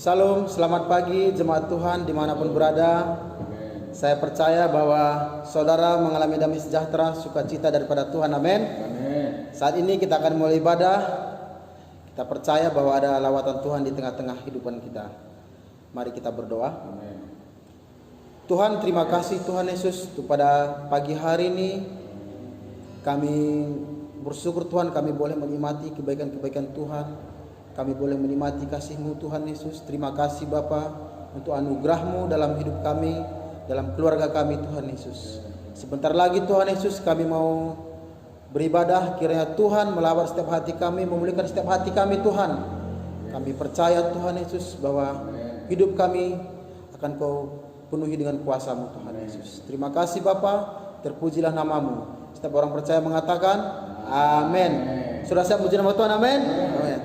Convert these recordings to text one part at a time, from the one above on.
Salam, selamat pagi jemaat Tuhan dimanapun berada. Saya percaya bahwa saudara mengalami damai sejahtera, sukacita daripada Tuhan. Amin. Saat ini kita akan mulai ibadah. Kita percaya bahwa ada lawatan Tuhan di tengah-tengah kehidupan kita. Mari kita berdoa. Tuhan, terima kasih Tuhan Yesus pada pagi hari ini. Kami bersyukur Tuhan, kami boleh menikmati kebaikan-kebaikan Tuhan. Kami boleh menikmati kasih-Mu Tuhan Yesus. Terima kasih Bapa untuk anugerah-Mu dalam hidup kami, dalam keluarga kami Tuhan Yesus. Sebentar lagi Tuhan Yesus kami mau beribadah. Kiranya Tuhan melawat setiap hati kami, memulihkan setiap hati kami Tuhan. Kami percaya Tuhan Yesus bahwa hidup kami akan Kau penuhi dengan kuasa-Mu Tuhan Yesus. Terima kasih Bapa, terpujilah nama-Mu. Setiap orang percaya mengatakan amin. Sudah siap puji nama Tuhan? Amin. Amin.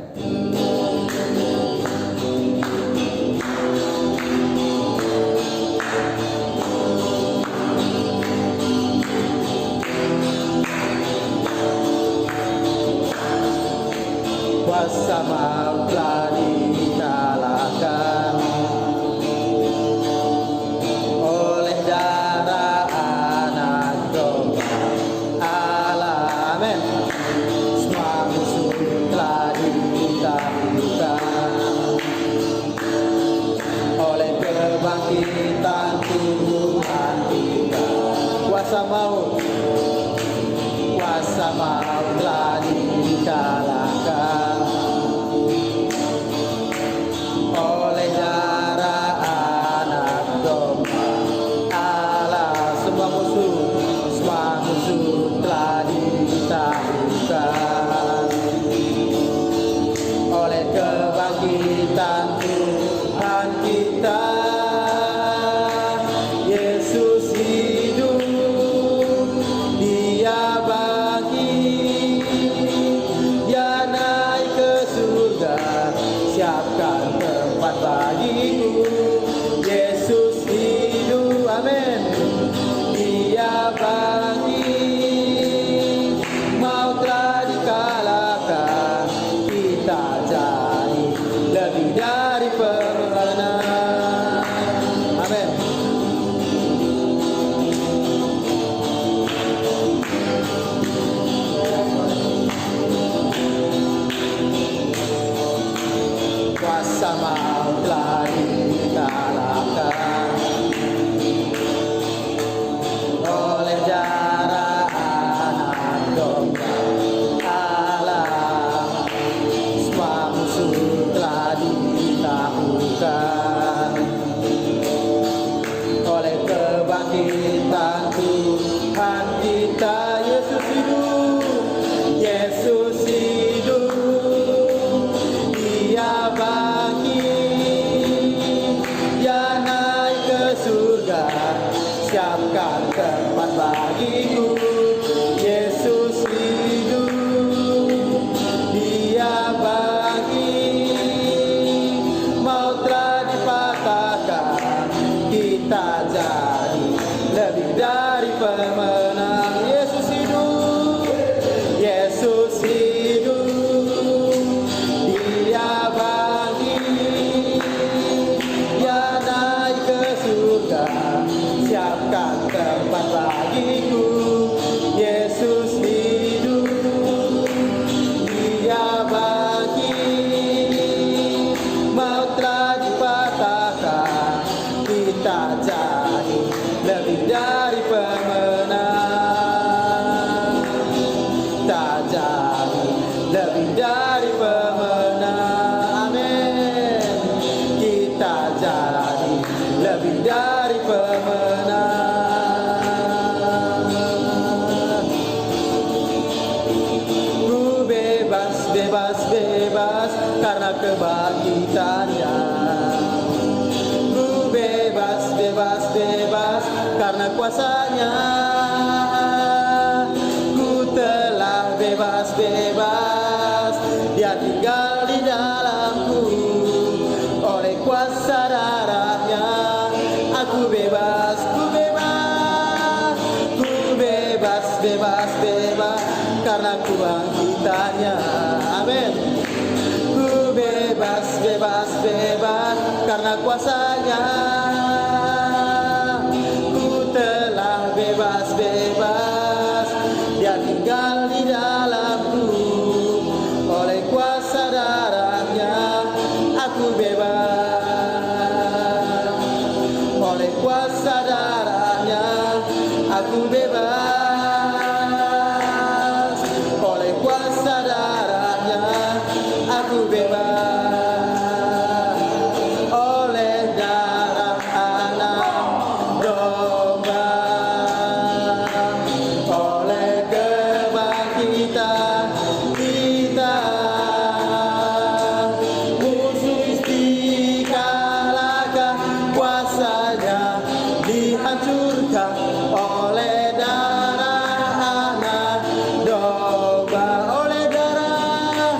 Kuasa maut telah dikalahkan oleh darah anak domba Allah. Amin. Semua musuh telah ditaklukkan oleh kebangkitan Tuhan kita. Kuasa maut telah dikalahkan oleh darah anak domba Allah. Semua musuh telah ditaklukkan oleh kebangkitan Tuhan kita. Yesus hidup, Dia bangkit, Dia naik ke surga, siapkan tempat bagiku. Yesus hidup, amin. Dia bangkit, maut telah dikalahkan, kita jadi lebih dari pemenang. Amin. Kuasa maut telah dikalahkan oleh darah anak domba Allah. Semua musuh telah ditaklukkan oleh kebangkitan Tuhan kita. Yesus hidup, Yesus hidup, Dia bangkit, Dia naik ke surga, siapkan tempat bagiku. Yesus hidup, Dia bangkit, maut telah dipatahkan, kita jadi lebih dari pemenang. Yesus hidup, Yesus hidup, Dia bangkit, Dia naik ke surga, siapkan tempat bagiku. Yesus hidup, Dia bangkit, maut telah dipatahkan, kita jadi lebih dari pemenang. Tak jadi lebih dari pemenang. Amin. Kita jadi lebih dari pemenang. Ku bebas, bebas, bebas karena kebangkitannya. Ku bebas, bebas, bebas karena kuasanya. Ku telah bebas, bebas, Dia tinggal di dalamku. Oleh kuasa darahnya aku bebas, ku bebas, ku bebas, bebas, bebas karena kebangkitannya. Amin. Ku bebas, bebas, bebas karena kuasa-Nya ku telah bebas-bebas, Dia tinggal di dalamku. Oleh kuasa darah-Nya aku bebas. Oleh kuasa darah-Nya aku bebas. Oleh kuasa darah-Nya aku bebas. Oleh darah anak domba, oleh kebangkitan kita, musuh dikalahkan, kuasa-Nya dihancurkan. Oleh darah anak domba, oleh darah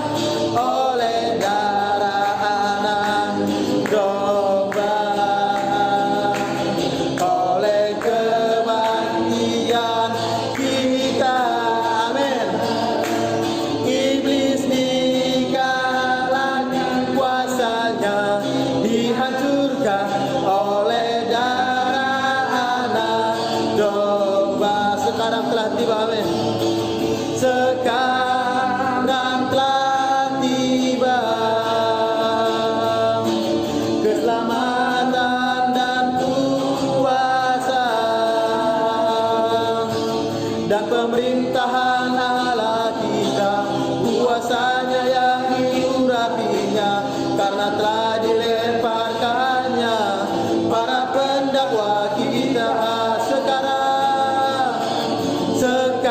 anak domba, oleh kebangkitan kita, amin. Iblis dikalahkan, kuasa-Nya dihancurkan. Oleh darah anak domba, sekarang telah tiba, amin. Sekarang telah tiba keselamatan dan kuasa dan pemerintahan Allah kita, kuasa-Nya yang diurapinya, karena telah dilemparkannya para pendakwa kita. Sekarang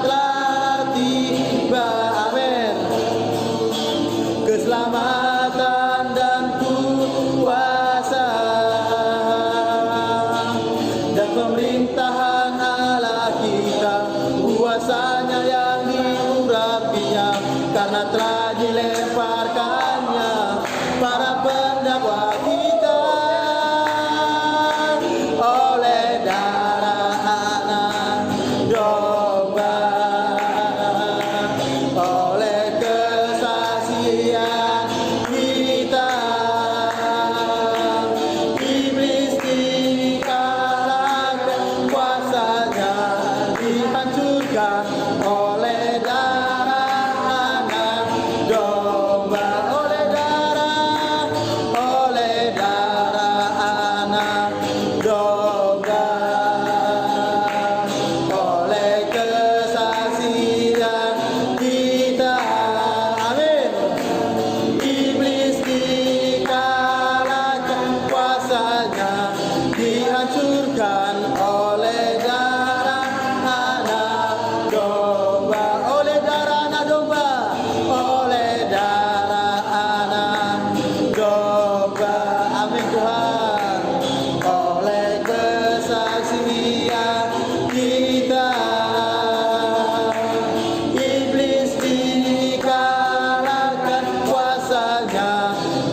telah tiba, amin. Keselamatan dan kuasa dan pemerintahan Allah kita, kuasa-Nya yang diurapinya, karena telah dilemparkannya para pendakwa kita. Oleh darah anak domba, oleh kesaksian kita, iblis dikalahkan, kuasa-Nya dihancurkan. Oleh darah anak domba, oleh darah anak domba, oleh kesaksian kita, amin. Iblis dikalahkan, kuasa-Nya dihancurkan. Oleh darah anak domba, oleh darah anak domba, oleh darah anak domba, amin Tuhan. Oleh kesaksian kita, iblis dikalahkan, kuasa-Nya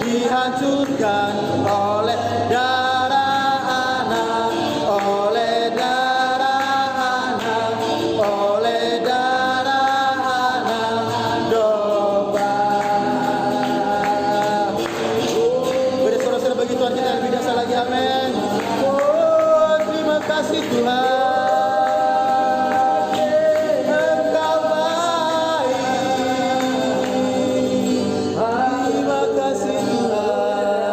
dihancurkan. Oleh darah anak, oleh darah anak, oleh darah anak domba. Beri sorak-sorai bagi Tuhan kita yang lebih dahsyat lagi, amin. Oh, terima kasih Tuhan, Engkau baik. Terima kasih Tuhan.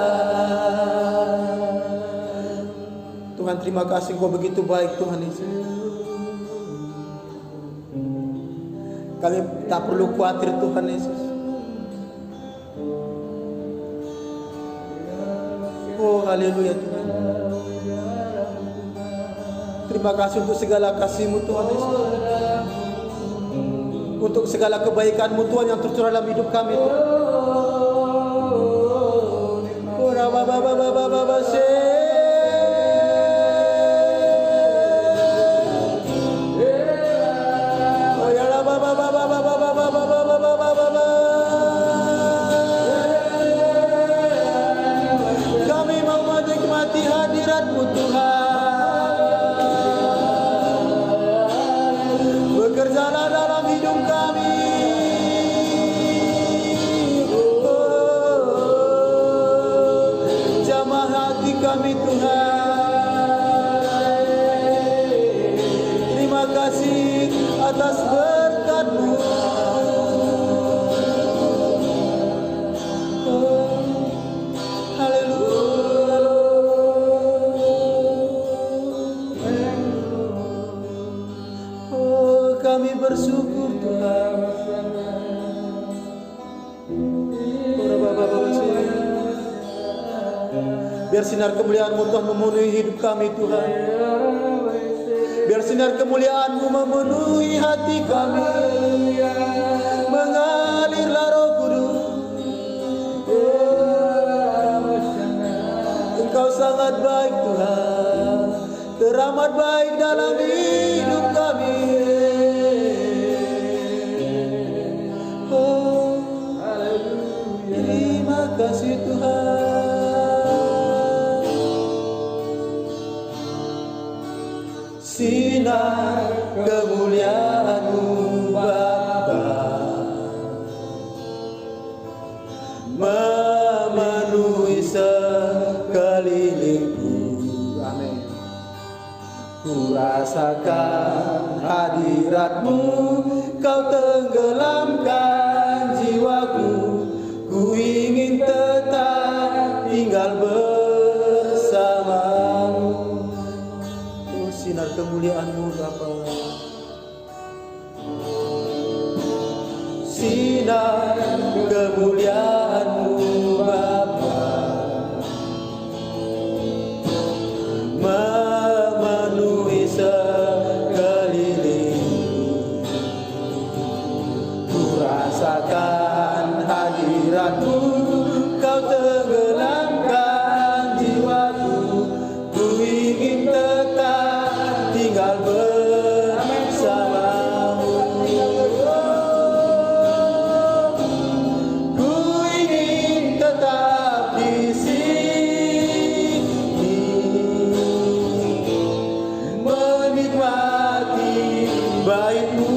Tuhan, terima kasih Engkau begitu baik, Tuhan Yesus. Kami tak perlu khawatir, Tuhan Yesus. Oh, haleluya Tuhan. Terima kasih untuk segala kasih-Mu, Tuhan Yesus. Untuk segala kebaikan-Mu, Tuhan, yang tercurah dalam hidup kami, Tuhan. Oh, kami mau menikmati hadirat-Mu, Tuhan. Bekerjalah dalam hidup kami. Oh. hati kami Tuhan. Terima kasih atas berkat-Mu. Kami bersyukur Tuhan. Biar sinar kemuliaan-Mu Tuhan memenuhi hidup kami Tuhan. Biar sinar kemuliaan-Mu memenuhi hati kami. Mengalirlah Roh Kudus. Engkau sangat baik Tuhan, teramat baik dalam hidup kami. Terima kasih Tuhan. Sinar kemuliaan-Mu Bapa memenuhi sekelilingku. Amin. Ku rasakan hadirat-Mu, Kau tenggelamkan jiwaku. Ku ingin tetap tinggal bersama-Mu. Oh, sinar kemuliaan-Mu Bapa. Sinar kemuliaan-Mu Bapa memenuhi sekeliling. Ku rasakan hadirat-Mu, Kau tenggelamkan jiwaku. Ku ingin tetap tinggal bersama-Mu. Ku ingin tetap di sini, menikmati bait-Mu.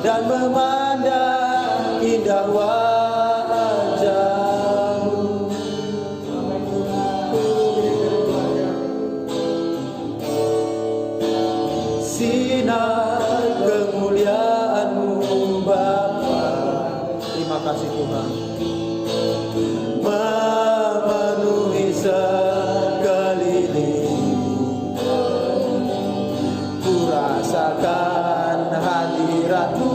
Dan memandang indah wajah-Mu. Sinar kemuliaan-Mu Bapa. Terima kasih Tuhan. Memenuhi sekeliling. Ku rasakan hadirat-Mu,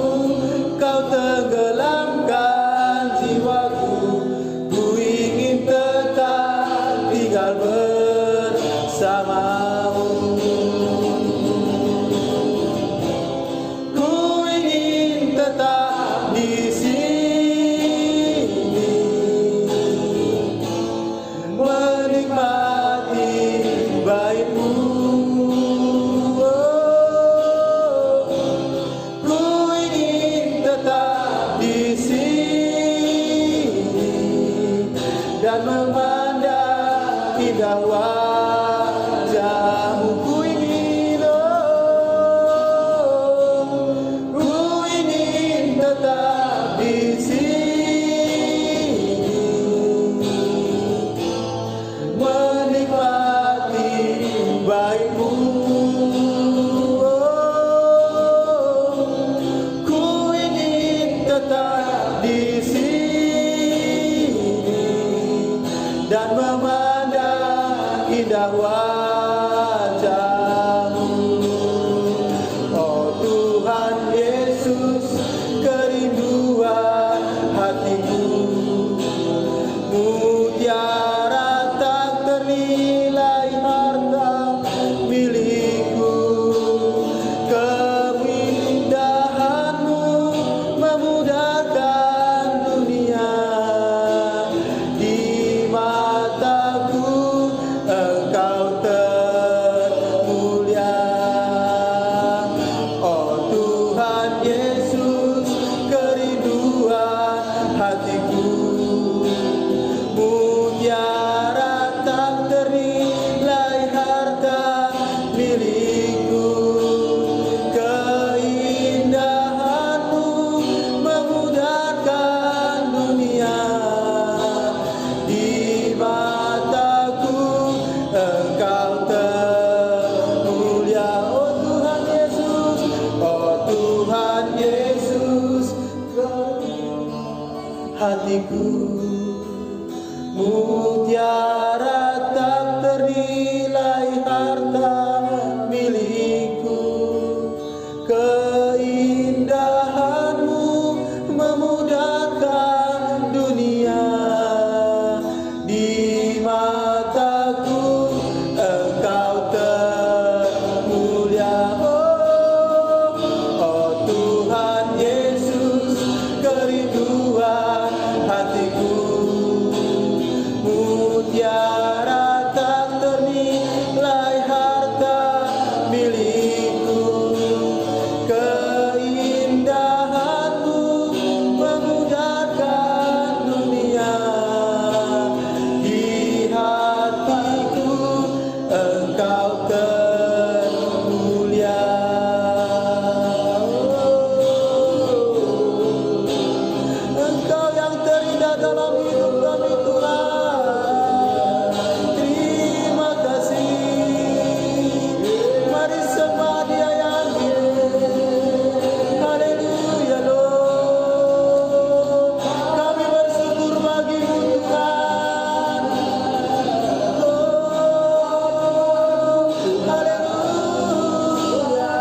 Kau tenggelamkan jiwaku. Ku ingin tetap tinggal bersama-Mu. Ku ingin tetap di sini, menikmati bait-Mu. Ku ingin tetap hatiku, mutiara tak ternilai harta milikku. Keindahanmu memudahkan dunia, di mataku Engkau termulia. Oh Tuhan Yesus, kerinduan hatiku, mutiara tak ternilai harta milikku. Keindahanmu memudahkan dunia, di hatiku Engkau termulia. Engkau yang terindah dalam hidup kami Tuhan. Terima kasih. Mari sembah Dia yang hidup. Haleluya Lord. Kami bersyukur bagi-Mu Tuhan. Oh, haleluya.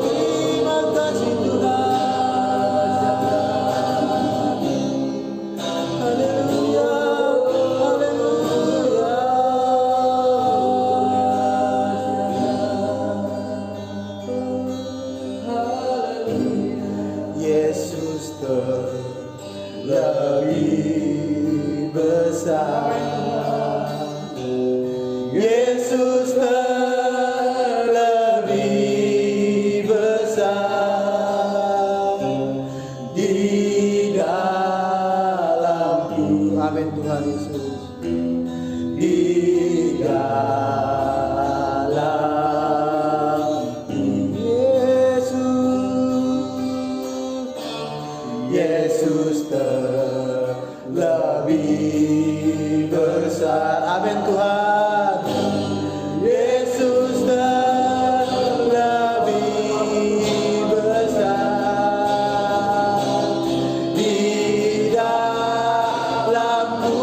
Terima kasih Tuhan. Haleluya, haleluya. Yesus terlebih besar. Yesus terlebih besar di dalamku. Amin Tuhan Yesus. Di dalamku Yesus terlebih besar. Amin Tuhan. Yesus terlebih besar di dalamku.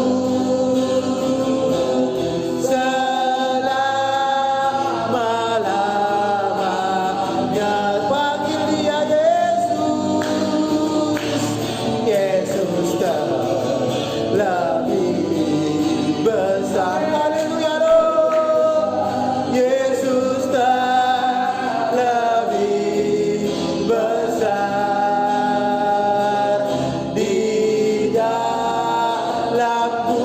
Selama-lamanya panggil Dia Yesus. Yesus terlebih besar. Haleluya Lord. Yesus terlebih besar di dalamku.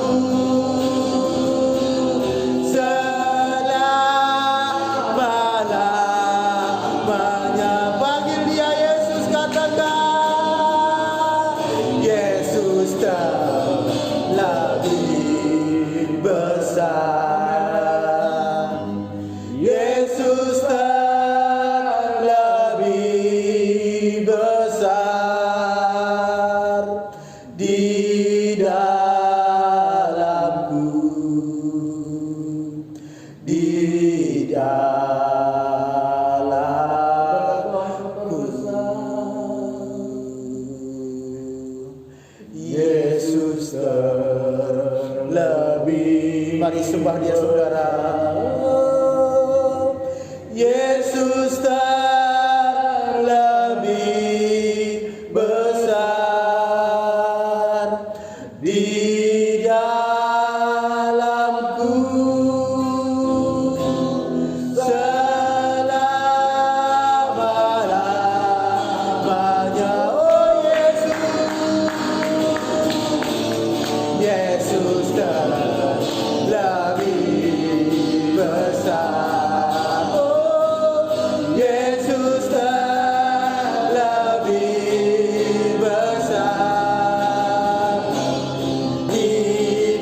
Selama-lamanya panggil Dia Yesus, katakan Yesus terlebih besar. Yesus terlebih besar di dalamku, di dalamku. Yesus terlebih. Mari sembah Dia saudara. Yesus terlebih besar di dalamku. Selama-lamanya. Oh Yesus. Yesus terlebih besar. Oh, Yesus terlebih besar di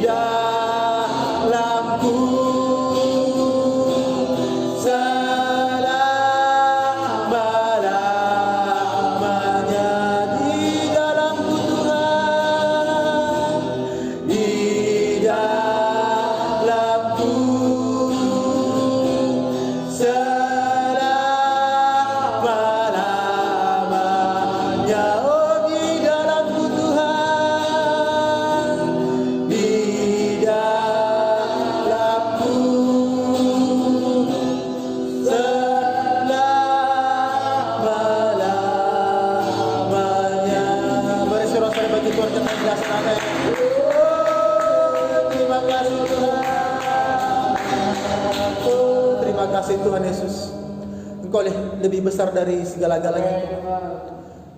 dalamku. Selama-lamanya di dalamku Tuhan. Di dalamku. Selama-lamanya selama-lamanya. Bersorak-sorai bagi Tuhan kita jelasin amin. Terima kasih Tuhan. Terima kasih Tuhan Yesus. Engkau lebih besar dari segala-galanya Tuhan.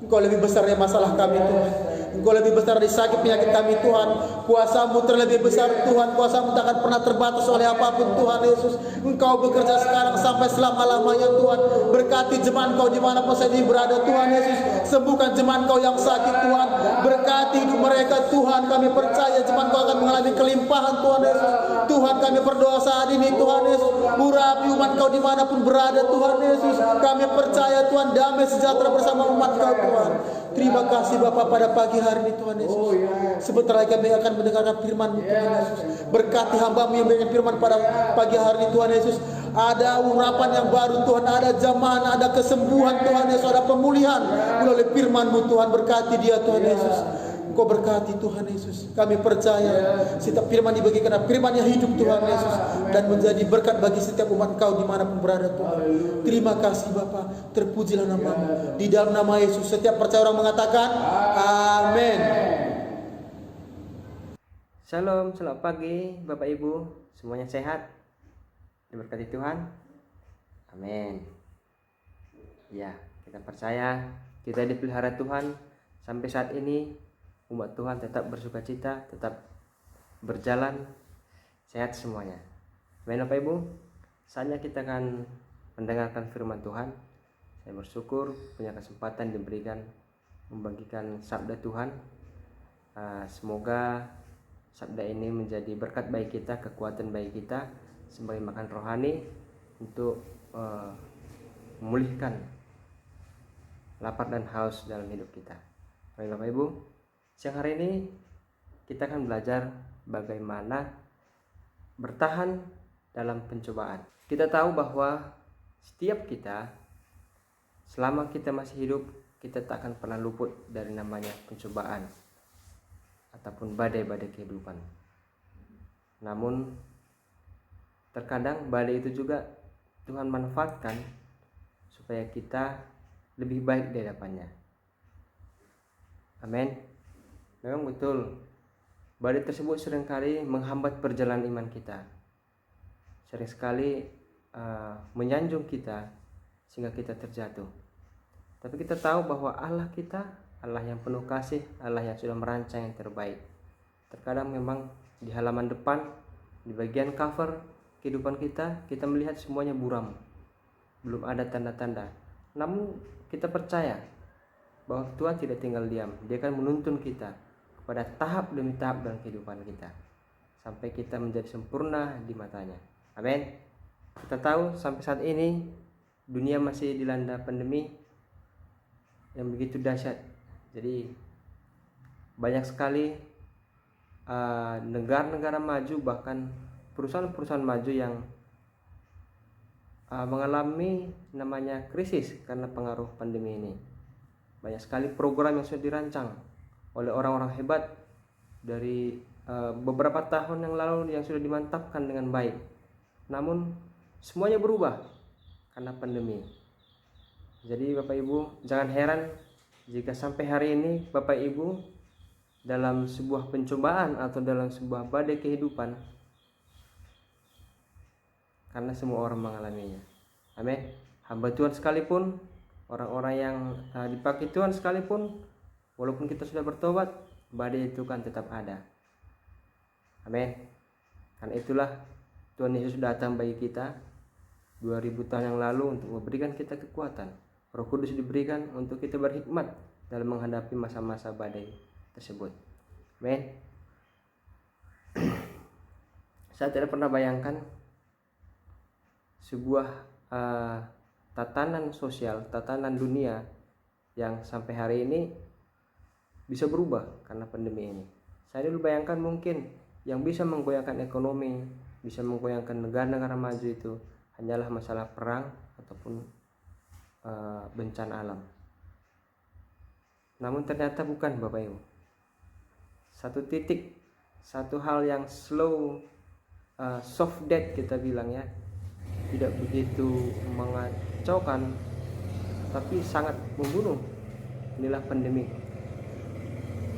Engkau lebih besar dari masalah kami Tuhan. Engkau lebih besar dari sakit penyakit kami Tuhan. Kuasa-Mu terlebih besar Tuhan. Kuasa-Mu tak akan pernah terbatas oleh apapun Tuhan Yesus. Engkau bekerja sekarang sampai selama-lamanya Tuhan. Berkati jemaat Engkau dimanapun saja berada Tuhan Yesus. Sembuhkan jemaat Engkau yang sakit Tuhan. Berkati hidup mereka Tuhan. Kami percaya jemaat Engkau akan mengalami kelimpahan Tuhan Yesus. Tuhan kami berdoa saat ini Tuhan Yesus. Urapi umat Engkau dimanapun berada Tuhan Yesus. Kami percaya Tuhan damai sejahtera bersama umat Engkau Tuhan. Terima kasih Bapa pada pagi hari ini Tuhan Yesus. Sebentar lagi kami akan mendengarkan firman-Mu Tuhan Yesus. Berkati hamba-Mu yang memberikan firman pada pagi hari ini Tuhan Yesus. Ada urapan yang baru Tuhan, ada jamahan, ada kesembuhan Tuhan Yesus, ada pemulihan melalui firman-Mu Tuhan. Berkati dia Tuhan Yesus. Engkau berkati Tuhan Yesus. Kami percaya setiap firman dibagikan adalah firman yang hidup Tuhan Yesus dan menjadi berkat bagi setiap umat Kau dimanapun berada Tuhan. Terima kasih Bapa. Terpujilah nama-Mu. Di dalam nama Yesus setiap percaya orang mengatakan amin. Shalom, selamat pagi Bapak Ibu. Semuanya sehat? Diberkati Tuhan. Amin. Ya, kita percaya kita dipelihara Tuhan sampai saat ini. Umat Tuhan tetap bersuka cita, tetap berjalan sehat semuanya. Amin Bapak Ibu. Saatnya kita akan mendengarkan firman Tuhan. Saya bersyukur punya kesempatan diberikan membagikan sabda Tuhan. Semoga sabda ini menjadi berkat bagi kita, kekuatan bagi kita sebagai makan rohani untuk memulihkan lapar dan haus dalam hidup kita. Baik Bapak Ibu, siang hari ini kita akan belajar bagaimana bertahan dalam pencobaan. Kita tahu bahwa setiap kita selama kita masih hidup, kita tak akan pernah luput dari namanya pencobaan ataupun badai-badai kehidupan. Namun terkadang badai itu juga Tuhan manfaatkan supaya kita lebih baik di hadapannya. Amin. Memang betul, badai tersebut seringkali menghambat perjalanan iman kita. Sering sekali menyanjung kita sehingga kita terjatuh. Tapi kita tahu bahwa Allah kita, Allah yang penuh kasih, Allah yang sudah merancang yang terbaik. Terkadang memang di halaman depan, di bagian cover kehidupan kita melihat semuanya buram. Belum ada tanda-tanda. Namun kita percaya bahwa Tuhan tidak tinggal diam. Dia akan menuntun kita pada tahap demi tahap dalam kehidupan kita sampai kita menjadi sempurna di matanya. Amin. Kita tahu sampai saat ini dunia masih dilanda pandemi yang begitu dahsyat. Jadi banyak sekali negara-negara maju, bahkan perusahaan-perusahaan maju yang mengalami namanya krisis karena pengaruh pandemi ini. Banyak sekali program yang sudah dirancang oleh orang-orang hebat dari beberapa tahun yang lalu yang sudah dimantapkan dengan baik. Namun semuanya berubah karena pandemi. Jadi Bapak Ibu jangan heran jika sampai hari ini Bapak Ibu dalam sebuah pencobaan atau dalam sebuah badai kehidupan, karena semua orang mengalaminya. Amin. Hamba Tuhan sekalipun, orang-orang yang dipakai Tuhan sekalipun, walaupun kita sudah bertobat, badai itu kan tetap ada. Amin. Karena itulah Tuhan Yesus datang bagi kita 2000 tahun yang lalu untuk memberikan kita kekuatan. Roh Kudus diberikan untuk kita berhikmat dalam menghadapi masa-masa badai tersebut. Amin. Saya tidak pernah bayangkan sebuah tatanan sosial, tatanan dunia yang sampai hari ini bisa berubah karena pandemi ini. Saya dulu bayangkan mungkin yang bisa menggoyahkan ekonomi, bisa menggoyahkan negara-negara maju itu hanyalah masalah perang ataupun bencana alam. Namun ternyata bukan Bapak Ibu. Satu titik, satu hal yang slow soft death kita bilang ya, tidak begitu mengacaukan tapi sangat membunuh. Inilah pandemi.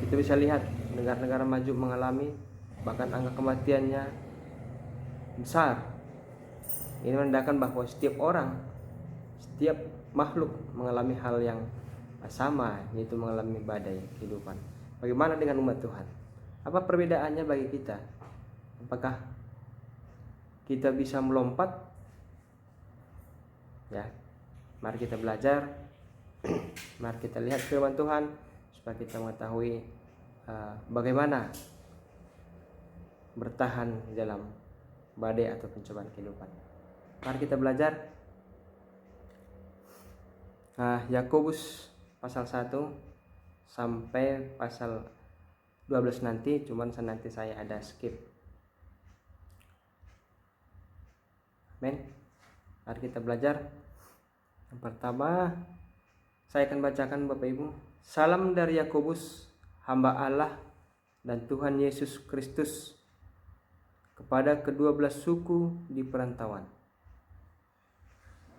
Kita bisa lihat negara-negara maju mengalami, bahkan angka kematiannya besar. Ini menandakan bahwa setiap orang, setiap makhluk mengalami hal yang sama, yaitu mengalami badai kehidupan. Bagaimana dengan umat Tuhan? Apa perbedaannya bagi kita? Apakah kita bisa melompat? Ya, mari kita belajar. Mari kita lihat firman Tuhan supaya kita mengetahui bagaimana bertahan di dalam badai atau pencobaan kehidupan. Mari kita belajar Yakobus pasal 1 sampai pasal 12 nanti, cuman nanti saya ada skip. Amin. Mari kita belajar. Yang pertama saya akan bacakan Bapak Ibu. Salam dari Yakobus, hamba Allah dan Tuhan Yesus Kristus, kepada ke-12 suku di perantauan.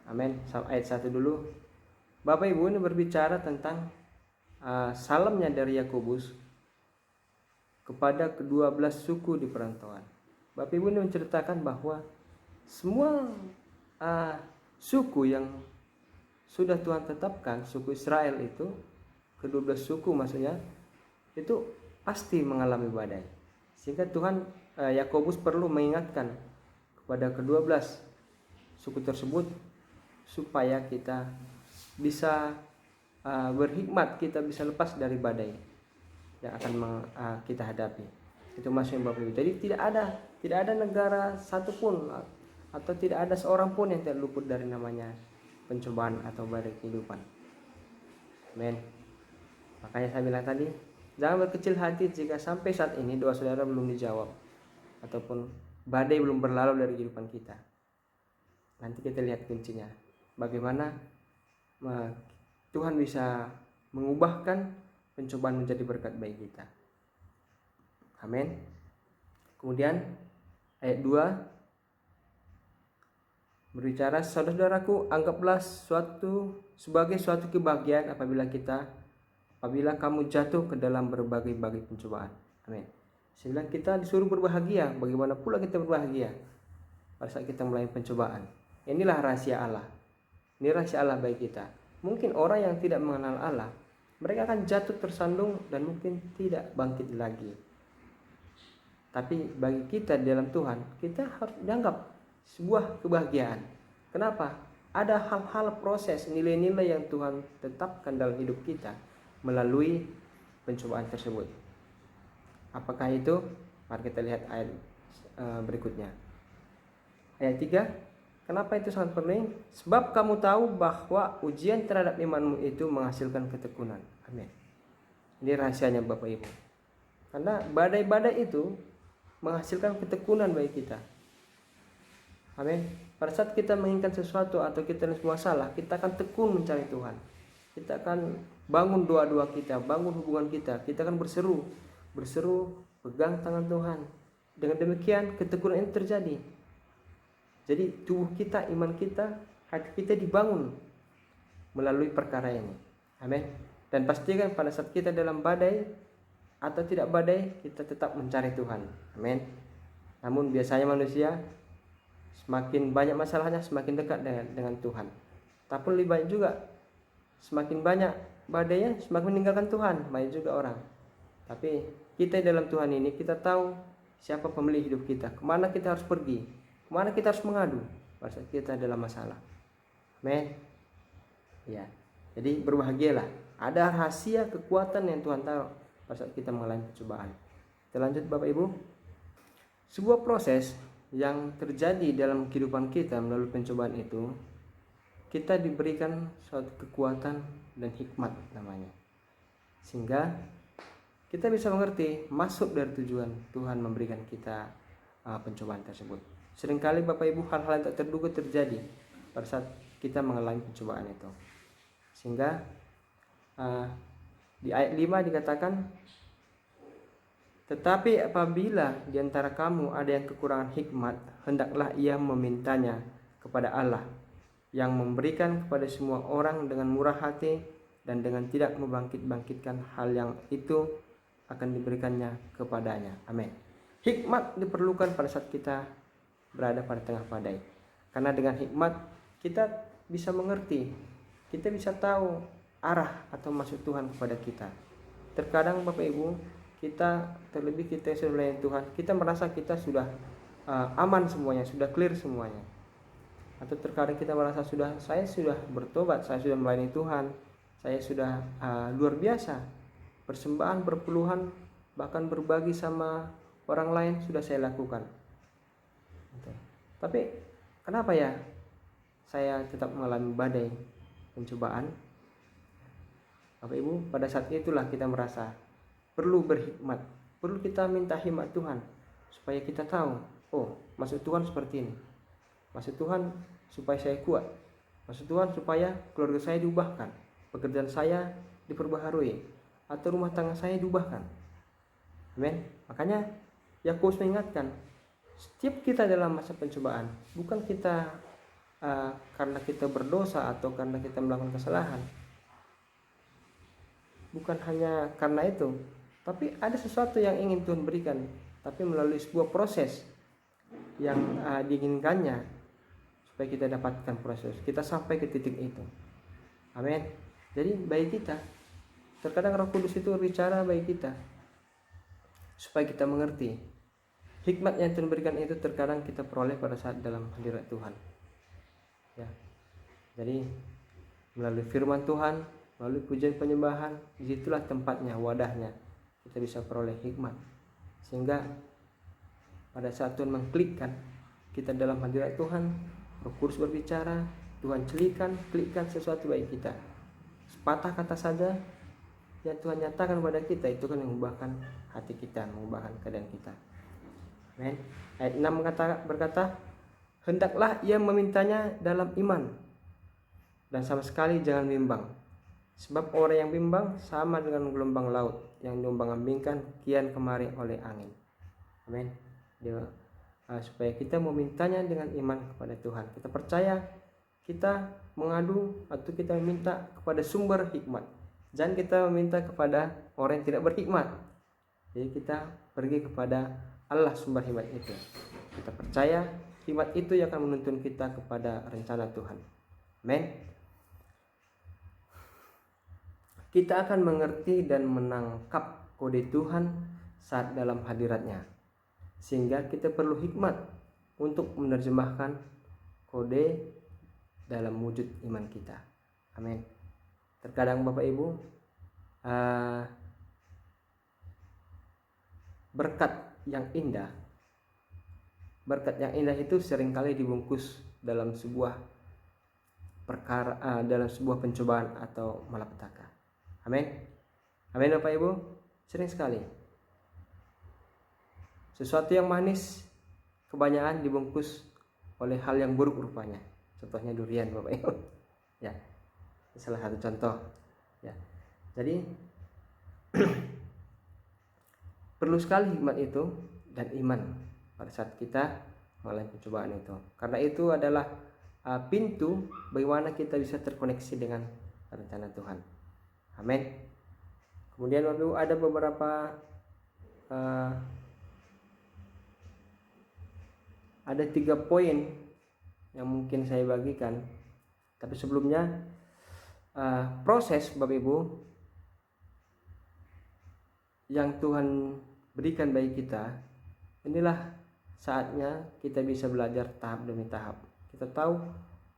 Amin. Ayat 1 dulu. Bapak Ibu, ini berbicara tentang salamnya dari Yakobus kepada ke-12 suku di perantauan. Bapak Ibu, ini menceritakan bahwa semua suku yang sudah Tuhan tetapkan, suku Israel itu, ke-12 suku maksudnya, itu pasti mengalami badai. Sehingga Tuhan, Yakobus perlu mengingatkan kepada ke-12 suku tersebut supaya kita bisa berhikmat, kita bisa lepas dari badai yang akan kita hadapi. Itu maksudnya Bapak Ibu. Jadi tidak ada negara satupun atau tidak ada seorang pun yang terluput dari namanya pencobaan atau badai kehidupan. Amin. Makanya saya bilang tadi, jangan berkecil hati jika sampai saat ini doa saudara belum dijawab ataupun badai belum berlalu dari kehidupan kita. Nanti kita lihat kuncinya. Bagaimana Tuhan bisa mengubahkan pencobaan menjadi berkat bagi kita. Amin. Kemudian ayat 2 berbicara, saudaraku, anggaplah sebagai suatu kebahagiaan apabila kamu jatuh ke dalam berbagai-bagai pencobaan. Amin. Saya bilang kita disuruh berbahagia. Bagaimana pula kita berbahagia pada saat kita melalui pencobaan? Inilah rahasia Allah. Ini rahasia Allah bagi kita. Mungkin orang yang tidak mengenal Allah, mereka akan jatuh tersandung dan mungkin tidak bangkit lagi. Tapi bagi kita di dalam Tuhan, kita harus dianggap sebuah kebahagiaan. Kenapa? Ada hal-hal proses, nilai-nilai yang Tuhan tetapkan dalam hidup kita melalui pencobaan tersebut. Apakah itu? Mari kita lihat ayat berikutnya. Ayat 3. Kenapa itu sangat penting? Sebab kamu tahu bahwa ujian terhadap imanmu itu menghasilkan ketekunan. Amin. Ini rahasianya Bapak Ibu. Karena badai-badai itu menghasilkan ketekunan bagi kita. Amin. Pada saat kita menginginkan sesuatu atau kita ada masalah, kita akan tekun mencari Tuhan. Kita akan bangun doa-doa kita, bangun hubungan kita. Kita akan berseru, pegang tangan Tuhan. Dengan demikian ketekunan ini terjadi. Jadi tubuh kita, iman kita, hati kita dibangun melalui perkara ini. Amin. Dan pastikan pada saat kita dalam badai atau tidak badai, kita tetap mencari Tuhan. Amin. Namun biasanya manusia semakin banyak masalahnya, semakin dekat dengan Tuhan. Tapi lebih banyak juga, semakin banyak badainya, semakin meninggalkan Tuhan. Banyak juga orang. Tapi kita dalam Tuhan ini, kita tahu siapa pemilik hidup kita, kemana kita harus pergi, kemana kita harus mengadu pada saat kita dalam masalah. Amin. Ya. Jadi berbahagialah. Ada rahasia kekuatan yang Tuhan taruh pada saat kita mengalami pencobaan. Kita lanjut Bapak Ibu. Sebuah proses yang terjadi dalam kehidupan kita melalui pencobaan itu, kita diberikan suatu kekuatan dan hikmat namanya. Sehingga kita bisa mengerti maksud dari tujuan Tuhan memberikan kita pencobaan tersebut. Seringkali Bapak Ibu hal-hal yang tak terduga terjadi pada saat kita mengalami pencobaan itu. Sehingga di ayat 5 dikatakan, Tetapi apabila di antara kamu ada yang kekurangan hikmat, hendaklah ia memintanya kepada Allah, yang memberikan kepada semua orang dengan murah hati dan dengan tidak membangkit-bangkitkan hal yang itu akan diberikannya kepadanya. Amin. Hikmat diperlukan pada saat kita berada pada tengah badai. Karena dengan hikmat kita bisa mengerti, kita bisa tahu arah atau maksud Tuhan kepada kita. Terkadang Bapak Ibu, kita terlebih kita yang sudah melayani Tuhan, kita merasa kita sudah aman semuanya, sudah clear semuanya. Atau terkadang kita merasa saya sudah bertobat, saya sudah melayani Tuhan, saya sudah luar biasa, persembahan berpuluhan, bahkan berbagi sama orang lain sudah saya lakukan. Tapi kenapa ya saya tetap mengalami badai pencobaan? Bapak Ibu, pada saat itulah kita merasa perlu berhikmat, perlu kita minta hikmat Tuhan supaya kita tahu, oh maksud Tuhan seperti ini, maksud Tuhan supaya saya kuat, maksud Tuhan supaya keluarga saya diubahkan, pekerjaan saya diperbaharui, atau rumah tangga saya diubahkan. Amin. Makanya Yakobus mengingatkan, setiap kita dalam masa pencobaan, bukan kita karena kita berdosa atau karena kita melakukan kesalahan, bukan hanya karena itu, tapi ada sesuatu yang ingin Tuhan berikan, tapi melalui sebuah proses yang diinginkannya supaya kita dapatkan proses, kita sampai ke titik itu. Amin. Jadi bagi kita, terkadang Roh Kudus itu bicara bagi kita supaya kita mengerti hikmat yang Tuhan berikan itu. Terkadang kita peroleh pada saat dalam hadirat Tuhan, ya. Jadi melalui firman Tuhan, melalui pujian penyembahan, disitulah tempatnya, wadahnya kita bisa peroleh hikmat, sehingga pada saat Tuhan mengklikkan kita dalam hadirat Tuhan, Roh Kudus berbicara, Tuhan klikkan sesuatu bagi kita, sepatah kata saja yang Tuhan nyatakan kepada kita, itu kan mengubahkan hati kita, mengubahkan keadaan kita. Amen. Ayat 6 berkata, hendaklah ia memintanya dalam iman dan sama sekali jangan bimbang, sebab orang yang bimbang sama dengan gelombang laut yang diombang-ambingkan kian kemari oleh angin. Amin. Supaya kita memintanya dengan iman kepada Tuhan, kita percaya, kita mengadu atau kita meminta kepada sumber hikmat. Jangan kita meminta kepada orang yang tidak berhikmat. Jadi kita pergi kepada Allah sumber hikmat itu. Kita percaya hikmat itu yang akan menuntun kita kepada rencana Tuhan. Amin. Kita akan mengerti dan menangkap kode Tuhan saat dalam hadiratnya, sehingga kita perlu hikmat untuk menerjemahkan kode dalam wujud iman kita. Amin. Terkadang Bapak Ibu, berkat yang indah itu seringkali dibungkus dalam sebuah perkara, dalam sebuah pencobaan atau malapetaka. Amin. Amin Bapak Ibu. Sering sekali sesuatu yang manis kebanyakan dibungkus oleh hal yang buruk rupanya. Contohnya durian Bapak Ibu. Ya. Salah satu contoh. Ya. Jadi perlu sekali hikmat itu dan iman pada saat kita mengalami pencobaan itu. Karena itu adalah pintu bagaimana kita bisa terkoneksi dengan rencana Tuhan. Amin. Kemudian lalu ada beberapa ada 3 poin yang mungkin saya bagikan. Tapi sebelumnya proses Bapak Ibu yang Tuhan berikan bagi kita, inilah saatnya kita bisa belajar tahap demi tahap. Kita tahu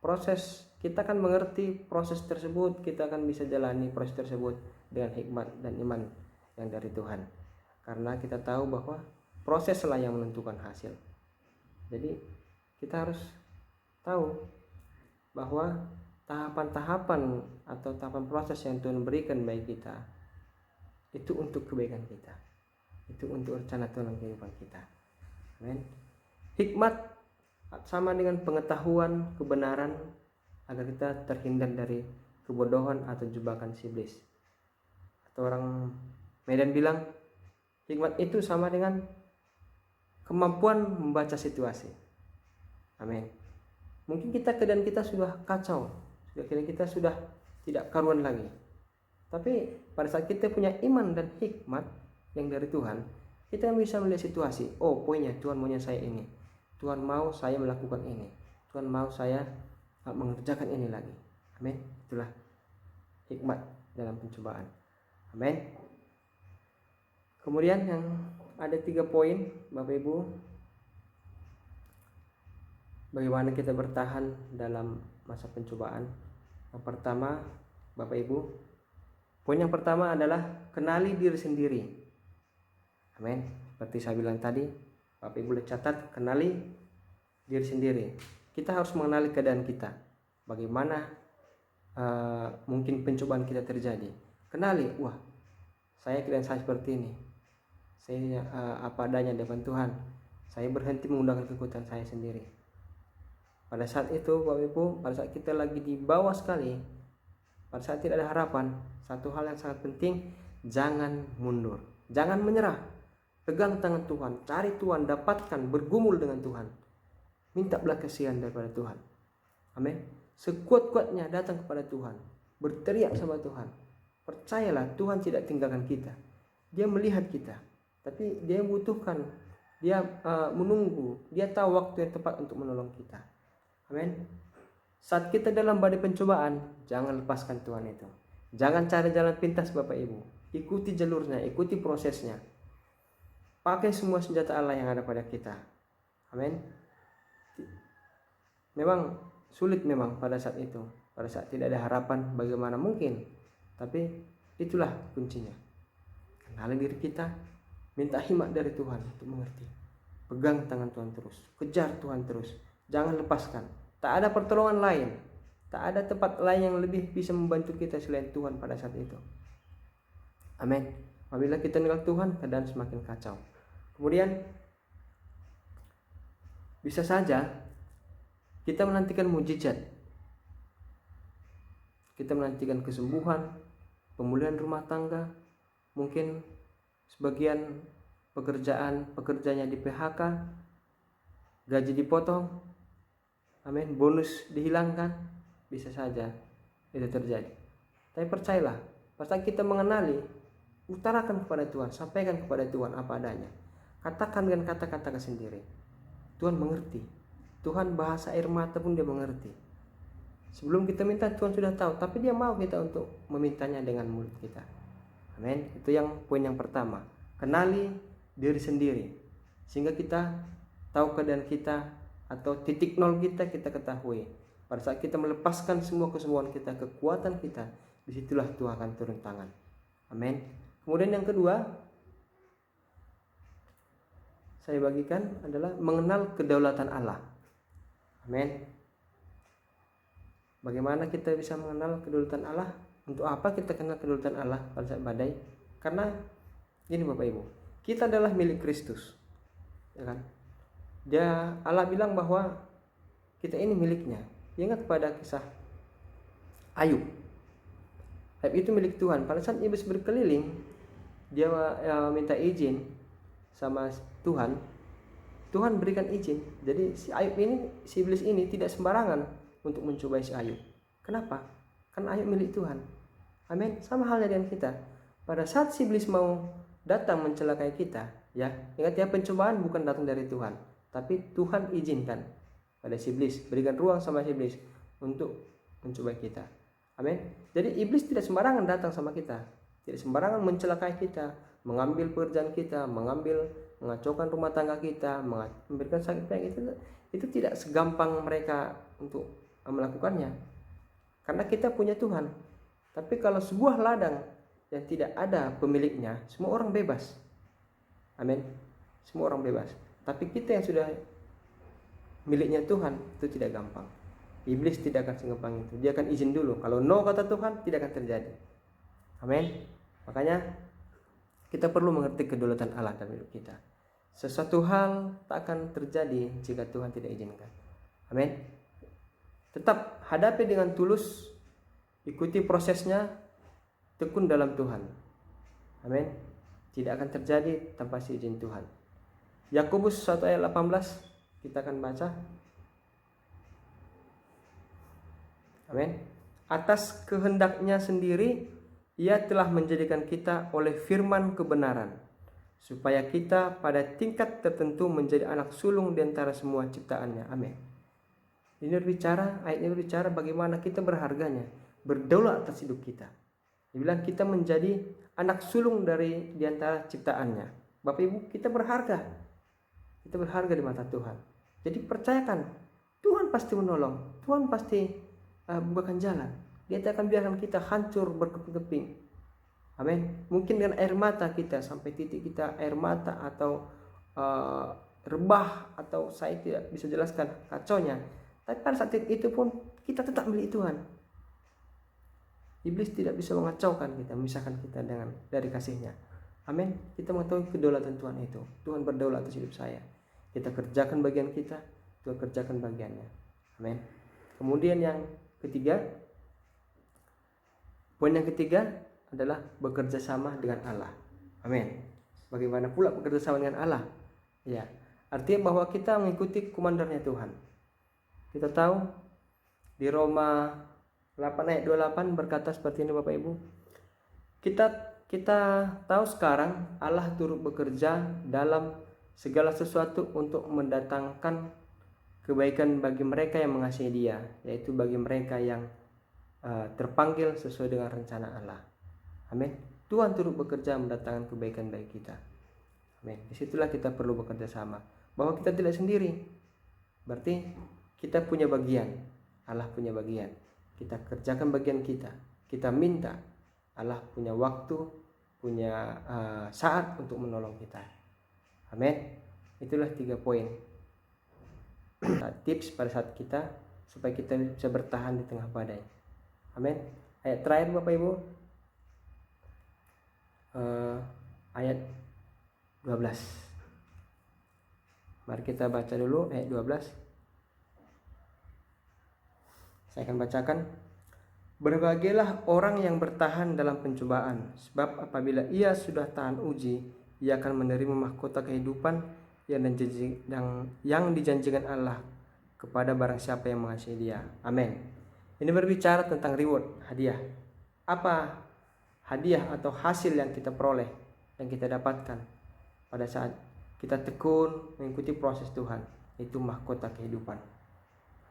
proses, kita akan mengerti proses tersebut, kita akan bisa jalani proses tersebut dengan hikmat dan iman yang dari Tuhan. Karena kita tahu bahwa proseslah yang menentukan hasil. Jadi kita harus tahu bahwa tahapan-tahapan atau tahapan proses yang Tuhan berikan bagi kita itu untuk kebaikan kita, itu untuk rencana Tuhan dalam kehidupan kita. Amin. Hikmat sama dengan pengetahuan kebenaran agar kita terhindar dari kebodohan atau jebakan si iblis. Atau orang Medan bilang Hikmat itu sama dengan kemampuan membaca situasi. Amin. Mungkin keadaan kita sudah kacau, keadaan kita sudah tidak karuan lagi. Tapi pada saat kita punya iman dan hikmat yang dari Tuhan, kita bisa melihat situasi. Oh, poinnya Tuhan maunya saya ini. Tuhan mau saya melakukan ini. Tuhan mau saya mengerjakan ini lagi. Amin. Itulah hikmat dalam pencobaan. Amin. Kemudian yang ada 3 poin, Bapak Ibu. Bagaimana kita bertahan dalam masa pencobaan? Yang pertama, Bapak Ibu, poin yang pertama adalah kenali diri sendiri. Amin. Seperti saya bilang tadi, Bapak Ibu boleh catat, kenali diri sendiri. Kita harus mengenali keadaan kita. Bagaimana mungkin pencobaan kita terjadi. Kenali, wah, keadaan saya seperti ini. Saya apa adanya depan Tuhan. Saya berhenti menggunakan kekuatan saya sendiri. Pada saat itu, Bapak Ibu, pada saat kita lagi di bawah sekali, pada saat tidak ada harapan, satu hal yang sangat penting, jangan mundur, jangan menyerah. Pegang tangan Tuhan, cari Tuhan, dapatkan, bergumul dengan Tuhan. Minta belas kasihan daripada Tuhan. Amin. Sekuat-kuatnya datang kepada Tuhan, berteriak sama Tuhan. Percayalah, Tuhan tidak tinggalkan kita. Dia melihat kita, tapi dia membutuhkan, dia menunggu, dia tahu waktu yang tepat untuk menolong kita. Amin. Saat kita dalam badai pencobaan, jangan lepaskan Tuhan itu. Jangan cari jalan pintas Bapak Ibu. Ikuti jalurnya, ikuti prosesnya. Pakai semua senjata Allah yang ada pada kita. Amin. Memang sulit memang pada saat itu. Pada saat tidak ada harapan, bagaimana mungkin. Tapi itulah kuncinya. Kenali diri kita, minta hikmat dari Tuhan untuk mengerti. Pegang tangan Tuhan terus, kejar Tuhan terus. Jangan lepaskan. Tak ada pertolongan lain. Tak ada tempat lain yang lebih bisa membantu kita selain Tuhan pada saat itu. Amin. Apabila kita meninggal Tuhan, keadaan semakin kacau. Kemudian bisa saja kita menantikan mujizat. Kita menantikan kesembuhan, pemulihan rumah tangga, mungkin sebagian pekerjanya di PHK, gaji dipotong, amin, bonus dihilangkan, bisa saja itu terjadi. Tapi percayalah, pas kita mengenali, utarakan kepada Tuhan, sampaikan kepada Tuhan apa adanya. Katakan dengan kata-kata sendiri. Tuhan mengerti. Tuhan bahasa air mata pun dia mengerti. Sebelum kita minta, Tuhan sudah tahu, tapi dia mau kita untuk memintanya dengan mulut kita. Amin. Itu yang poin yang pertama. Kenali diri sendiri. Sehingga kita tahu keadaan kita atau titik nol kita ketahui. Pada saat kita melepaskan semua kesembuhan kita, kekuatan kita, disitulah Tuhan akan turun tangan. Amin. Kemudian yang kedua, saya bagikan adalah mengenal kedaulatan Allah. Amin. Bagaimana kita bisa mengenal kedaulatan Allah? Untuk apa kita kenal kedaulatan Allah pada saat badai? Karena ini Bapak Ibu, kita adalah milik Kristus, ya kan? Allah bilang bahwa kita ini miliknya. Ingat pada kisah Ayub. Ayub itu milik Tuhan. Pada saat iblis berkeliling, dia minta izin sama Tuhan. Tuhan berikan izin. Jadi si iblis ini tidak sembarangan untuk mencobai si Ayub. Kenapa? Karena Ayub milik Tuhan. Amin. Sama halnya dengan kita. Pada saat si iblis mau datang mencelakai kita, ya, ingat ya, pencobaan bukan datang dari Tuhan, tapi Tuhan izinkan pada si iblis, berikan ruang sama si iblis untuk mencobai kita. Amin. Jadi iblis tidak sembarangan datang sama kita, tidak sembarangan mencelakai kita, mengambil pekerjaan kita, mengacaukan rumah tangga kita, memberikan sakit penyakit. Itu tidak segampang mereka untuk melakukannya, karena kita punya Tuhan. Tapi kalau sebuah ladang yang tidak ada pemiliknya, semua orang bebas. Amin. Semua orang bebas. Tapi kita yang sudah miliknya Tuhan, itu tidak gampang. Iblis tidak akan segampang itu. Dia akan izin dulu. Kalau no kata Tuhan, tidak akan terjadi. Amin. Makanya kita perlu mengerti kedaulatan Allah dalam hidup kita. Sesuatu hal tak akan terjadi jika Tuhan tidak izinkan. Amin. Tetap hadapi dengan tulus, ikuti prosesnya, tekun dalam Tuhan. Amin. tidak akan terjadi tanpa izin Tuhan. Yakobus 1 ayat 18 kita akan baca. Amin. Atas kehendaknya sendiri Ia telah menjadikan kita oleh firman kebenaran, supaya kita pada tingkat tertentu menjadi anak sulung di antara semua ciptaannya. Amin. Ayat ini berbicara bagaimana kita berharganya, berdaulat atas hidup kita. Dibilang kita menjadi anak sulung dari di antara ciptaannya. Bapak Ibu, kita berharga. Kita berharga di mata Tuhan. Jadi percayakan, Tuhan pasti menolong. Tuhan pasti bukakan jalan. Dia tidak akan biarkan kita hancur berkeping-keping. Amin. Mungkin dengan air mata kita, sampai titik kita air mata atau rebah, atau saya tidak bisa jelaskan kacaunya. Tapi pada saat itu pun kita tetap milik Tuhan. Iblis tidak bisa mengacaukan kita, memisahkan kita dari kasihnya. Amin. Kita mengetahui kedaulatan Tuhan itu. Tuhan berdaulat atas hidup saya. Kita kerjakan bagian kita, Tuhan kerjakan bagiannya. Amin. Kemudian yang ketiga, poin yang ketiga adalah bekerja sama dengan Allah. Amin. Bagaimana pula bekerja sama dengan Allah? Ya, artinya bahwa kita mengikuti komandannya Tuhan. Kita tahu di Roma 8 ayat 28 berkata seperti ini Bapak Ibu. Kita tahu sekarang Allah turut bekerja dalam segala sesuatu untuk mendatangkan kebaikan bagi mereka yang mengasihi Dia, yaitu bagi mereka yang terpanggil sesuai dengan rencana Allah. Amin. Tuhan turut bekerja mendatangkan kebaikan bagi kita. Amin. Disitulah kita perlu bekerja sama, bahwa kita tidak sendiri. Berarti kita punya bagian, Allah punya bagian. Kita kerjakan bagian kita. Kita minta, Allah punya waktu, punya saat untuk menolong kita. Amin. Itulah 3 poin tips pada saat kita supaya kita bisa bertahan di tengah badai. Amin. Ayat terakhir Bapak Ibu, ayat 12. Mari kita baca dulu ayat 12. Saya akan bacakan. Berbahagialah orang yang bertahan dalam pencobaan, sebab apabila ia sudah tahan uji, ia akan menerima mahkota kehidupan yang dijanjikan Allah kepada barang siapa yang mengasihi Dia. Amin. Ini berbicara tentang reward, hadiah. Apa hadiah atau hasil yang kita peroleh, yang kita dapatkan pada saat kita tekun mengikuti proses Tuhan, itu mahkota kehidupan.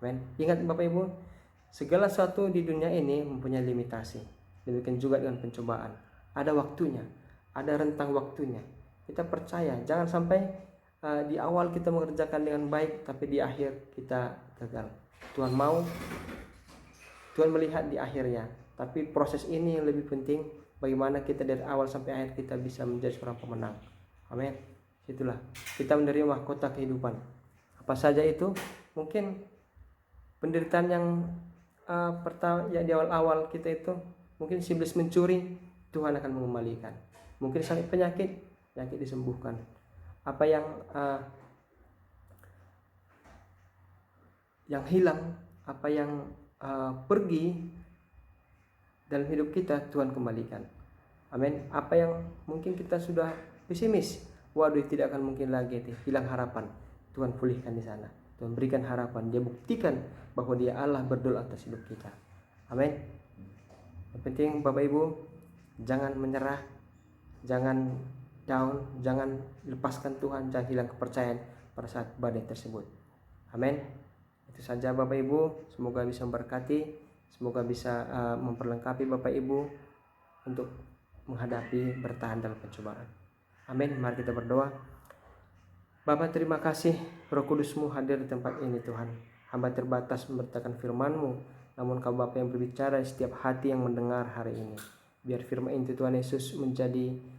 Amin. Ingat Bapak Ibu, segala sesuatu di dunia ini mempunyai limitasi. Demikian juga dengan pencobaan. Ada waktunya, ada rentang waktunya. Kita percaya, jangan sampai di awal kita mengerjakan dengan baik, tapi di akhir kita gagal. Tuhan melihat di akhirnya. Tapi proses ini yang lebih penting, bagaimana kita dari awal sampai akhir kita bisa menjadi seorang pemenang. Amin. Itulah kita menerima mahkota kehidupan. Apa saja itu? Mungkin penderitaan yang pertama, yang di awal-awal kita itu, mungkin si iblis mencuri, Tuhan akan mengembalikan. Mungkin sakit penyakit disembuhkan. Apa yang hilang, apa yang pergi dalam hidup kita, Tuhan kembalikan. Amin. Apa yang mungkin kita sudah pesimis, waduh tidak akan mungkin lagi, hilang harapan, Tuhan pulihkan di sana. Tuhan berikan harapan, Dia buktikan bahwa Dia Allah berdaulat atas hidup kita. Amin. Yang penting Bapak Ibu, jangan menyerah, jangan down, jangan lepaskan Tuhan, jangan hilang kepercayaan pada saat badai tersebut. Amin. Itu saja Bapak Ibu, semoga bisa memberkati, semoga bisa memperlengkapi Bapak Ibu untuk menghadapi bertahan dalam pencobaan. Amin. Mari kita berdoa. Bapa, terima kasih Roh Kudus-Mu hadir di tempat ini Tuhan. Hamba terbatas memberitakan firman-Mu, namun Kau Bapa yang berbicara di setiap hati yang mendengar hari ini. Biar firman itu Tuhan Yesus menjadi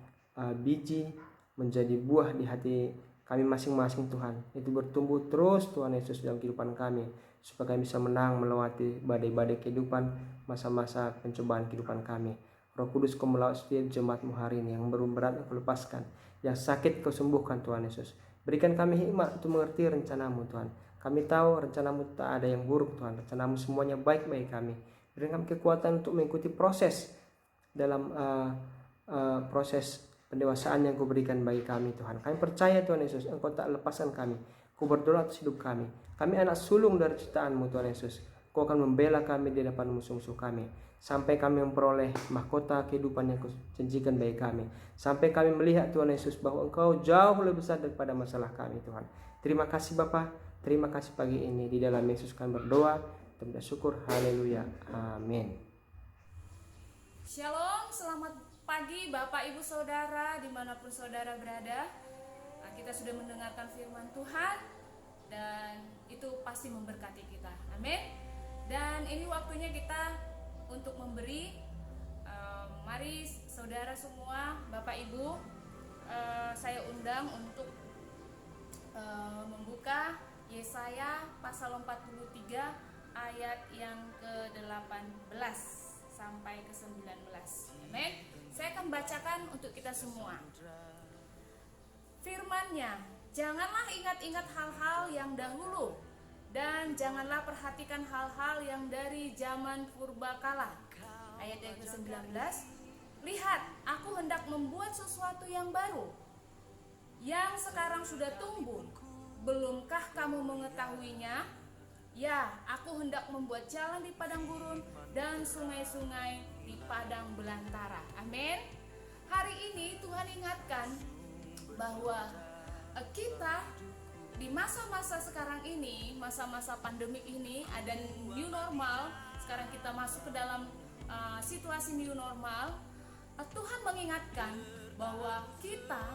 biji, menjadi buah di hati kami masing-masing Tuhan. Itu bertumbuh terus Tuhan Yesus dalam kehidupan kami, supaya kami bisa menang melewati badai-badai kehidupan, masa-masa pencobaan kehidupan kami. Roh Kudus, Kau melawat setiap jemaat-Mu hari ini, yang berat Kau lepaskan, yang sakit Kau sembuhkan Tuhan Yesus. Berikan kami hikmat untuk mengerti rencana-Mu Tuhan. Kami tahu rencana-Mu tak ada yang buruk Tuhan. Rencana-Mu semuanya baik bagi kami. Berikan kami kekuatan untuk mengikuti proses dalam proses pendewasaan yang Kau berikan bagi kami Tuhan. Kami percaya Tuhan Yesus, Engkau tak lepaskan kami. Kau berdoa atas hidup kami. Kami anak sulung dari ciptaan-Mu Tuhan Yesus. Kau akan membela kami di depan musuh-musuh kami. Sampai kami memperoleh mahkota kehidupan yang Kau janjikan bagi kami. Sampai kami melihat Tuhan Yesus bahwa Engkau jauh lebih besar daripada masalah kami Tuhan. Terima kasih Bapa. Terima kasih pagi ini. Di dalam Yesus kami berdoa. Dan bersyukur. Haleluya. Amin. Shalom, selamat pagi Bapak Ibu Saudara dimanapun saudara berada. Nah, kita sudah mendengarkan firman Tuhan dan itu pasti memberkati kita. Amin. Dan ini waktunya kita untuk memberi. Mari saudara semua, Bapak Ibu, saya undang untuk membuka Yesaya pasal 43 ayat yang ke-18 sampai ke-19. Amin. Saya akan bacakan untuk kita semua. Firman-Nya, janganlah ingat-ingat hal-hal yang dahulu, dan janganlah perhatikan hal-hal yang dari zaman purbakala. Ayat yang ke-19, lihat, aku hendak membuat sesuatu yang baru, yang sekarang sudah tumbuh. Belumkah kamu mengetahuinya? Ya, aku hendak membuat jalan di padang gurun dan sungai-sungai di padang belantara. Amin. Hari ini Tuhan ingatkan bahwa kita di masa-masa sekarang ini, masa-masa pandemik ini, ada new normal. Sekarang kita masuk ke dalam situasi new normal. Tuhan mengingatkan bahwa kita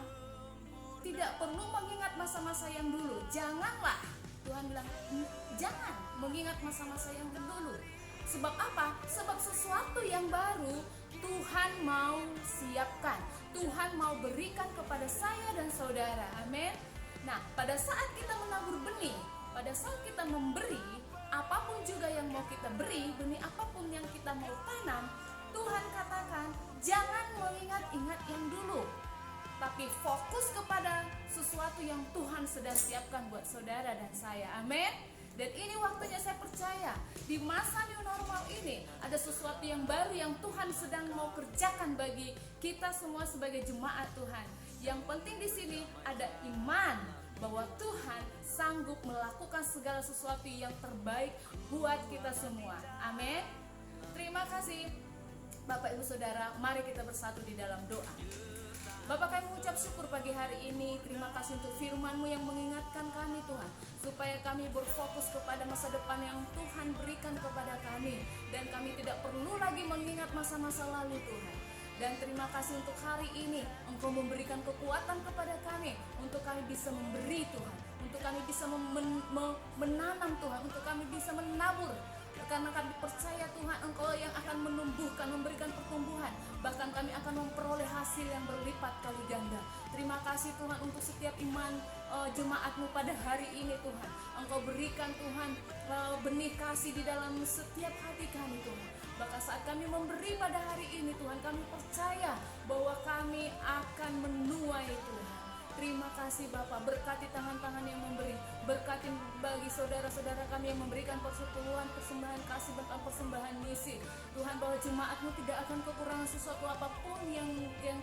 tidak perlu mengingat masa-masa yang dulu. Janganlah, Tuhan bilang, jangan mengingat masa-masa yang dulu. Sebab apa? Sebab sesuatu yang baru Tuhan mau siapkan. Tuhan mau berikan kepada saya dan saudara. Amin. Nah, pada saat kita menabur benih, pada saat kita memberi, apapun juga yang mau kita beri, benih apapun yang kita mau tanam, Tuhan katakan, jangan mengingat-ingat yang dulu, tapi fokus kepada sesuatu yang Tuhan sedang siapkan buat saudara dan saya. Amin. Dan ini waktunya saya percaya di masa new normal ini ada sesuatu yang baru yang Tuhan sedang mau kerjakan bagi kita semua sebagai jemaat Tuhan. Yang penting di sini ada iman bahwa Tuhan sanggup melakukan segala sesuatu yang terbaik buat kita semua. Amin. Terima kasih Bapak Ibu Saudara, mari kita bersatu di dalam doa. Bapak, kami mengucap syukur pagi hari ini. Terima kasih untuk firman-Mu yang mengingatkan kami Tuhan, supaya kami berfokus kepada masa depan yang Tuhan berikan kepada kami, dan kami tidak perlu lagi mengingat masa-masa lalu Tuhan. Dan terima kasih untuk hari ini Engkau memberikan kekuatan kepada kami, untuk kami bisa memberi Tuhan, untuk kami bisa menanam Tuhan, untuk kami bisa menabur. Karena kami percaya Tuhan, Engkau yang akan menumbuhkan, memberikan pertumbuhan, bahkan kami akan memperoleh hasil yang berlipat kali ganda. Terima kasih Tuhan untuk setiap iman jemaat-Mu pada hari ini Tuhan. Engkau berikan Tuhan benih kasih di dalam setiap hati kami Tuhan. Bahkan saat kami memberi pada hari ini Tuhan, kami percaya bahwa kami akan menuai Tuhan. Terima kasih Bapak, berkati tangan-tangan yang memberi, berkati bagi saudara-saudara kami yang memberikan persepuluhan, persembahan kasih, bahkan persembahan misi. Tuhan, bahwa jemaat-Mu tidak akan kekurangan sesuatu apapun yang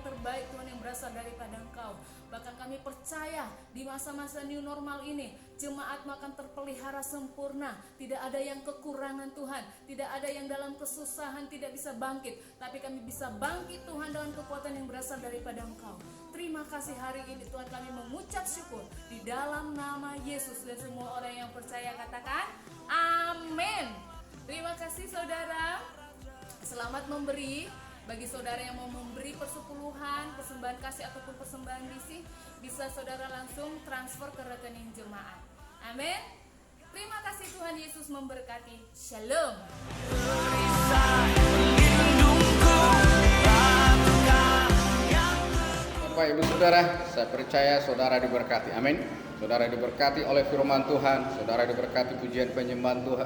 terbaik Tuhan, yang berasal daripada Engkau. Bahkan kami percaya di masa-masa new normal ini, jemaat-Mu akan terpelihara sempurna. Tidak ada yang kekurangan Tuhan, tidak ada yang dalam kesusahan tidak bisa bangkit, tapi kami bisa bangkit Tuhan dengan kekuatan yang berasal daripada Engkau. Terima kasih hari ini Tuhan, kami mengucap syukur di dalam nama Yesus, dan semua orang yang percaya katakan amin. Terima kasih saudara, selamat memberi. Bagi saudara yang mau memberi persepuluhan, persembahan kasih ataupun persembahan misi, bisa saudara langsung transfer ke rekening jemaat. Amin. Terima kasih, Tuhan Yesus memberkati. Shalom. Bapak Ibu Saudara, saya percaya saudara diberkati. Amin. Saudara diberkati oleh firman Tuhan, saudara diberkati pujian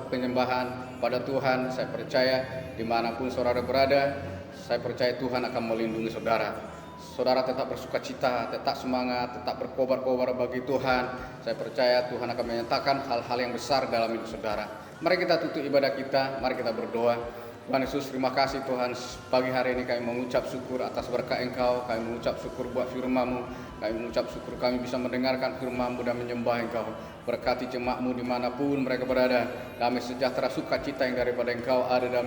penyembahan pada Tuhan. Saya percaya dimanapun saudara berada, saya percaya Tuhan akan melindungi saudara. Saudara tetap bersukacita, tetap semangat, tetap berkobar-kobar bagi Tuhan. Saya percaya Tuhan akan menyatakan hal-hal yang besar dalam hidup saudara. Mari kita tutup ibadah kita, mari kita berdoa. Tuhan Yesus, terima kasih Tuhan, pagi hari ini kami mengucap syukur atas berkat Engkau, kami mengucap syukur buat firman-Mu, kami mengucap syukur kami bisa mendengarkan firman-Mu dan menyembah Engkau. Berkati jemaat-Mu dimanapun mereka berada, damai sejahtera sukacita yang daripada Engkau ada dalam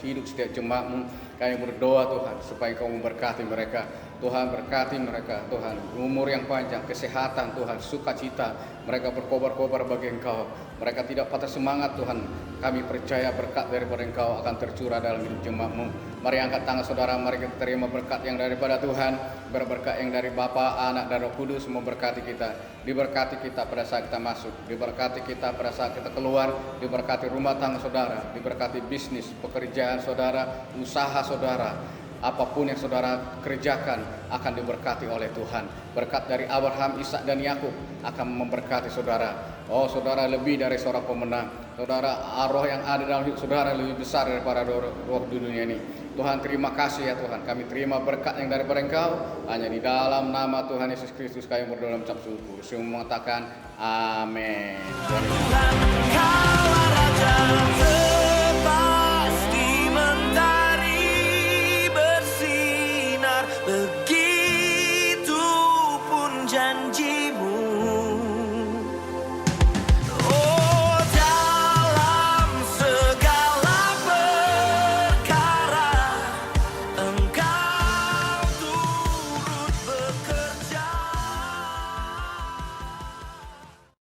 hidup setiap jemaat-Mu. Kami berdoa Tuhan supaya Engkau memberkati mereka. Tuhan berkati mereka, Tuhan umur yang panjang, kesehatan Tuhan, sukacita, mereka berkobar-kobar bagi Engkau, mereka tidak patah semangat Tuhan. Kami percaya berkat daripada Engkau akan tercurah dalam hidup jemaat-Mu. Mari angkat tangan saudara, mari kita terima berkat yang daripada Tuhan, berberkat yang dari Bapa, Anak dan Roh Kudus memberkati kita. Diberkati kita pada saat kita masuk, diberkati kita pada saat kita keluar, diberkati rumah tangga saudara, diberkati bisnis, pekerjaan saudara, usaha saudara. Apapun yang saudara kerjakan akan diberkati oleh Tuhan. Berkat dari Abraham, Ishak dan Yakub akan memberkati saudara. Oh saudara lebih dari seorang pemenang. Saudara, roh yang ada dalam hidup saudara lebih besar daripada roh di dunia ini. Tuhan terima kasih ya Tuhan. Kami terima berkat yang daripada Engkau. Hanya di dalam nama Tuhan Yesus Kristus kami berdoa dalam ucap syukur. Semua mengatakan amin.